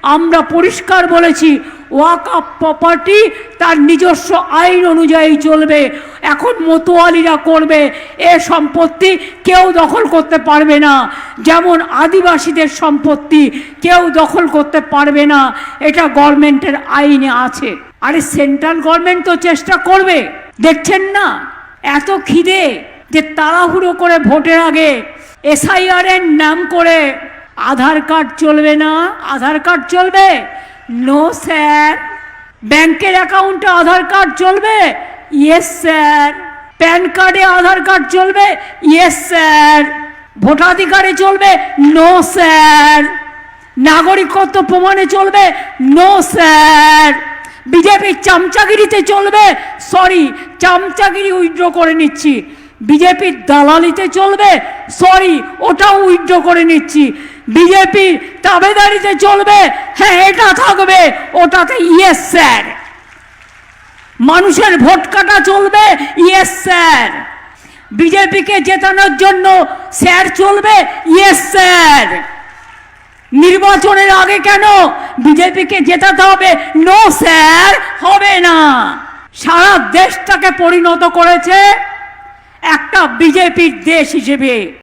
আমরা পরিষ্কার বলেছি ওয়াকফ প্রপার্টি তার নিজস্ব আইন অনুযায়ী চলবে। এখন মতোয়ালিরা করবে, এ সম্পত্তি কেউ দখল করতে পারবে না। যেমন আদিবাসীদের সম্পত্তি কেউ দখল করতে পারবে না, এটা গভর্নমেন্টের আইনে আছে। আরে সেন্ট্রাল গভর্নমেন্ট তো চেষ্টা করবে, দেখছেন না? এত খিদে যে তাড়াহুড়ো করে ভোটের আগে এসআইআর এর নাম করে আধার কার্ড চলবে না, আধার কার্ড চলবে? No sir. ব্যাংকের অ্যাকাউন্টে আধার কার্ড চলবে? Yes sir. প্যান কার্ডে আধার কার্ড চলবে? Yes sir. ভোটাধিকারে চলবে? No sir. নাগরিকত্ব প্রমাণে চলবে? No sir. বিজেপির চামচাগিরিতে চলবে? সরি, চামচাগিরি উইথড্র করে নিচ্ছি। বিজেপির দালালিতে চলবে? সরি, ওটাও উইথড্র করে নিচ্ছি। বিজেপির তাবেদারিতে চলবে? হ্যাঁ, এটা থাকবে, ওটাতে ইয়েস স্যার। মানুষের ভোট কাটা চলবে? Yes sir. বিজেপিকে জেতানোর জন্য স্যার চলবে? Yes sir. নির্বাচনের আগে কেন বিজেপিকে জেতাতে হবে? নো স্যার, হবে না। সারা দেশটাকে পরিণত করেছে একটা বিজেপির দেশ হিসেবে।